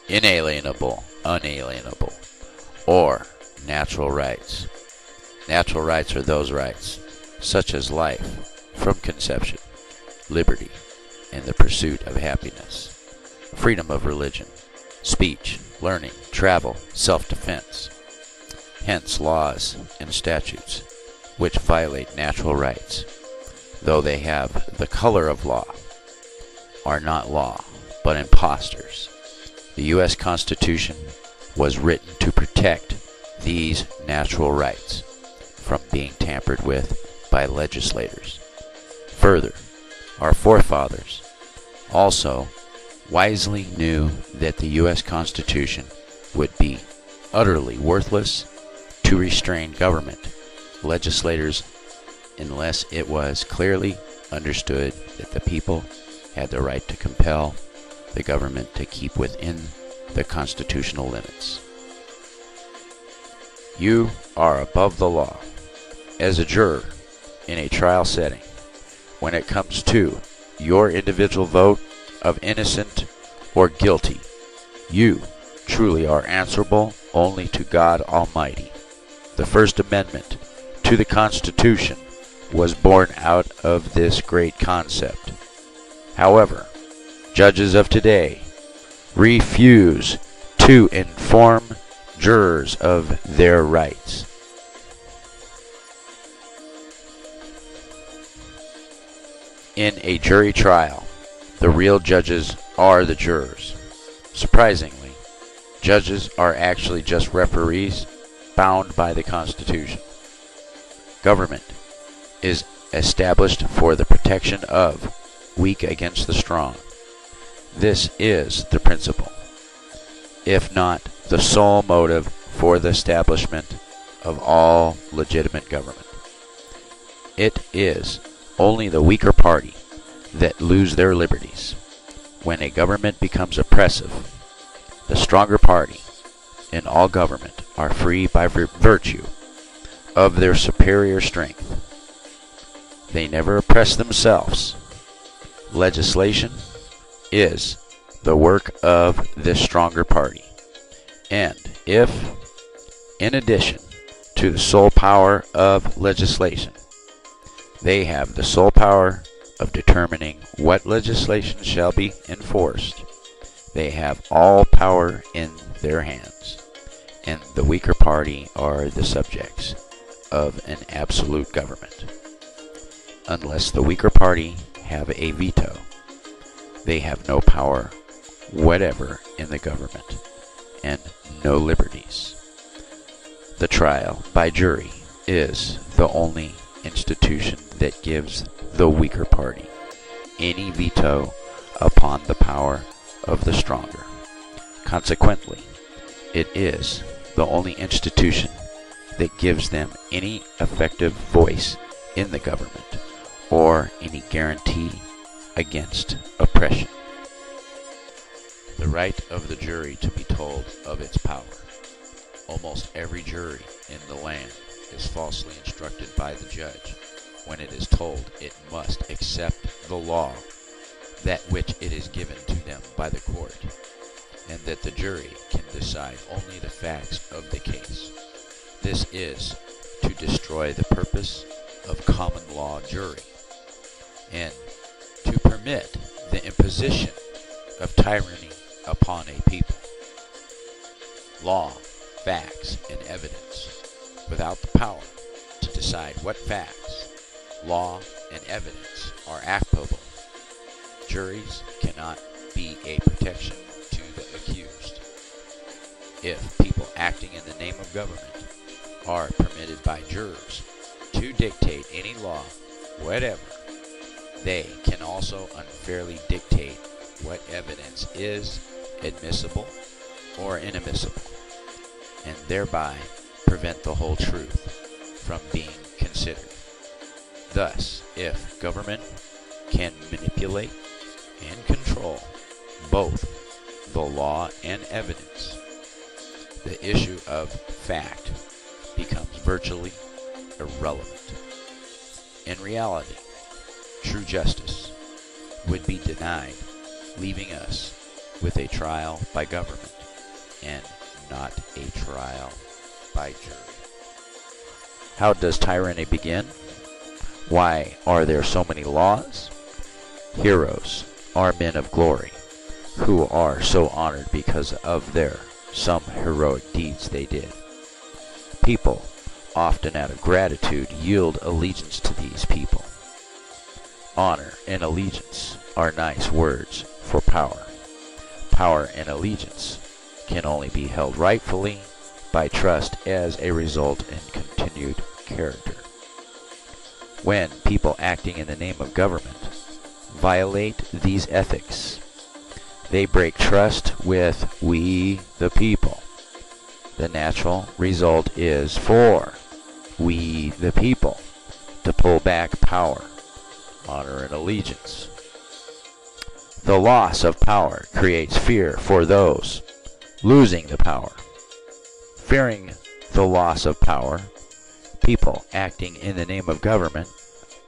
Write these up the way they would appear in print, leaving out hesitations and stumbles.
inalienable, unalienable, or natural rights. Natural rights are those rights, such as life from conception, liberty, and the pursuit of happiness, freedom of religion, speech, learning, travel, self-defense. Hence laws and statutes which violate natural rights, though they have the color of law, are not law, but impostors. The U.S. Constitution was written to protect these natural rights from being tampered with by legislators. Further, our forefathers also wisely knew that the U.S. Constitution would be utterly worthless to restrain government legislators unless it was clearly understood that the people had the right to compel the government to keep within the constitutional limits. You are above the law. As a juror in a trial setting, when it comes to your individual vote of innocent or guilty, you truly are answerable only to God Almighty. The First Amendment to the Constitution was born out of this great concept. However, judges of today refuse to inform jurors of their rights. In a jury trial, the real judges are the jurors. Surprisingly, judges are actually just referees bound by the Constitution. Government is established for the protection of weak against the strong. This is the principle, if not the sole motive for the establishment of all legitimate government. It is only the weaker party that lose their liberties. When a government becomes oppressive, the stronger party in all government are free by virtue of their superior strength. They never oppress themselves. Legislation is the work of this stronger party. And if, in addition to the sole power of legislation, they have the sole power of determining what legislation shall be enforced, they have all power in their hands, and the weaker party are the subjects of an absolute government. Unless the weaker party have a veto, they have no power whatever in the government, and no liberties. The trial by jury is the only institution that gives the weaker party any veto upon the power of the stronger. Consequently, it is the only institution that gives them any effective voice in the government or any guarantee against oppression. The right of the jury to be told of its power. Almost every jury in the land is falsely instructed by the judge when it is told it must accept the law, that which it is given to them by the court, and that the jury can decide only the facts of the case. This is to destroy the purpose of common law jury, and to permit the imposition of tyranny upon a people. Law, facts, and evidence. Without the power to decide what facts, law, and evidence are applicable, juries cannot be a protection to the accused. If people acting in the name of government are permitted by jurors to dictate any law, whatever, they can also unfairly dictate what evidence is admissible or inadmissible, and thereby prevent the whole truth from being considered. Thus, if government can manipulate and control both the law and evidence, the issue of fact becomes virtually irrelevant. In reality, true justice would be denied, leaving us with a trial by government and not a trial by jury. How does tyranny begin? Why are there so many laws? Heroes are men of glory, who are so honored because of some heroic deeds they did. People, often out of gratitude, yield allegiance to these people. Honor and allegiance are nice words for power. Power and allegiance can only be held rightfully by trust as a result in continued character. When people acting in the name of government violate these ethics, they break trust with we the people. The natural result is for we the people to pull back power, honor, and allegiance. The loss of power creates fear for those losing the power. Fearing the loss of power, people acting in the name of government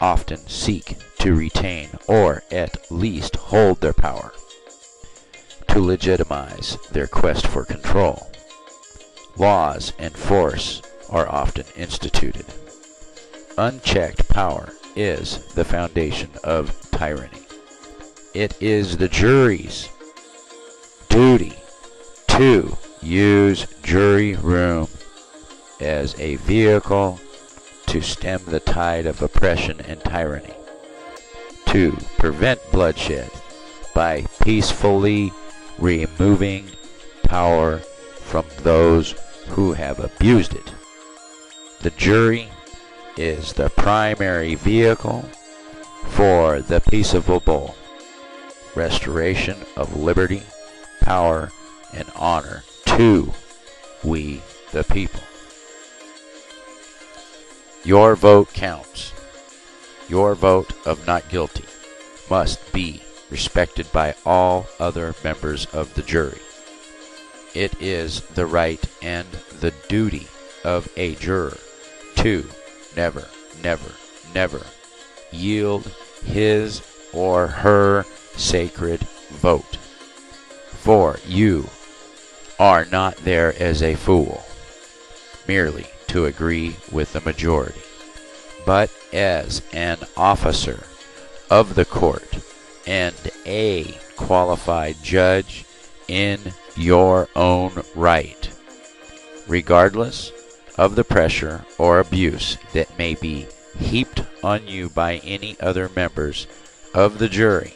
often seek to retain or at least hold their power, to legitimize their quest for control. Laws and force are often instituted. Unchecked power is the foundation of tyranny. It is the jury's duty to use jury room as a vehicle to stem the tide of oppression and tyranny, to prevent bloodshed by peacefully removing power from those who have abused it. The jury is the primary vehicle for the peaceable restoration of liberty, power, and honor to we the people. Your vote counts. Your vote of not guilty must be respected by all other members of the jury. It is the right and the duty of a juror to never, never, never yield his or her sacred vote. For you are not there as a fool, merely to agree with the majority, but as an officer of the court and a qualified judge in your own right, regardless of the pressure or abuse that may be heaped on you by any other members of the jury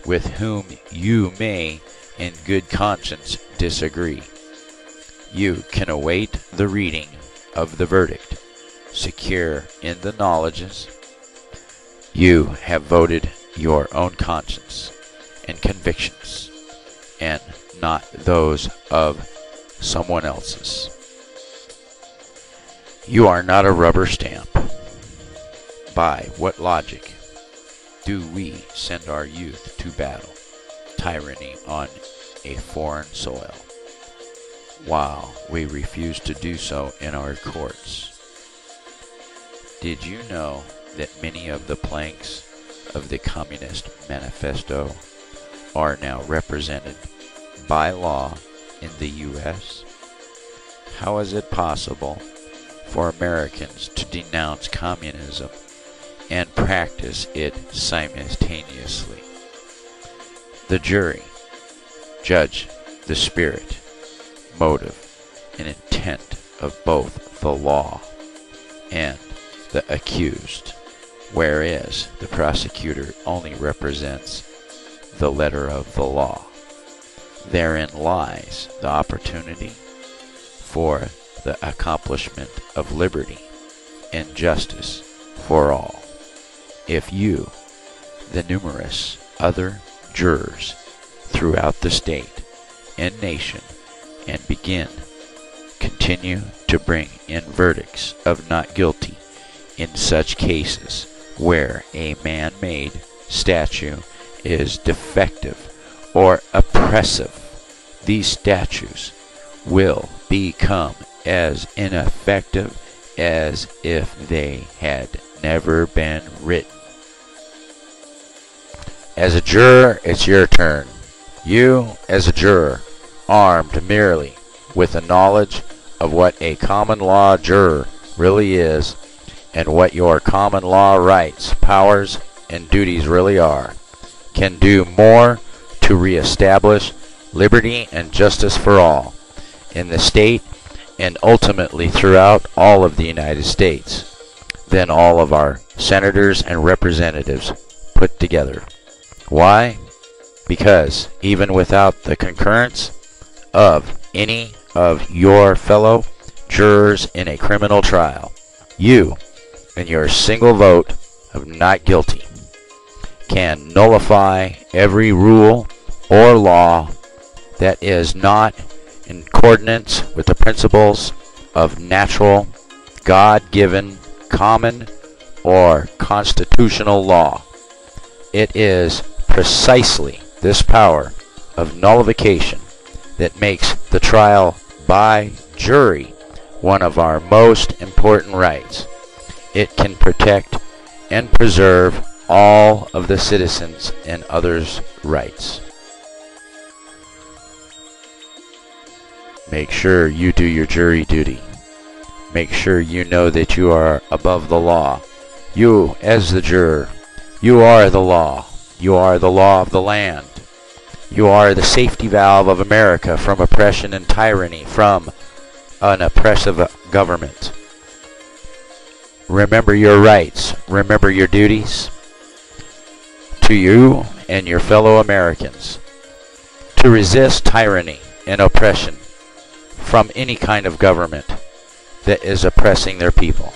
with whom you may in good conscience disagree. You can await the reading of the verdict, secure in the knowledges you have voted your own conscience and convictions, and not those of someone else's. You are not a rubber stamp. By what logic do we send our youth to battle tyranny on a foreign soil, while we refuse to do so in our courts? Did you know that many of the planks of the Communist Manifesto are now represented by law in the U.S.? How is it possible for Americans to denounce communism and practice it simultaneously? The jury judge the spirit, motive, and intent of both the law and the accused, whereas the prosecutor only represents the letter of the law. Therein lies the opportunity for the accomplishment of liberty and justice for all. If you, the numerous other jurors throughout the state and nation, and continue to bring in verdicts of not guilty in such cases where a man-made statute is defective or oppressive, these statutes will become as ineffective as if they had never been written. As a juror, it's your turn. You, as a juror, armed merely with the knowledge of what a common law juror really is and what your common law rights, powers, and duties really are, can do more to reestablish liberty and justice for all in the state and ultimately throughout all of the United States than all of our senators and representatives put together. Why? Because even without the concurrence of any of your fellow jurors in a criminal trial, you, in your single vote of not guilty, can nullify every rule or law that is not in accordance with the principles of natural, God-given, common, or constitutional law. It is precisely this power of nullification that makes the trial by jury one of our most important rights. It can protect and preserve all of the citizens and others' rights. Make sure you do your jury duty. Make sure you know that you are above the law. You, as the juror, you are the law. You are the law of the land. You are the safety valve of America from oppression and tyranny, from an oppressive government. Remember your rights. Remember your duties to you and your fellow Americans, to resist tyranny and oppression from any kind of government that is oppressing their people.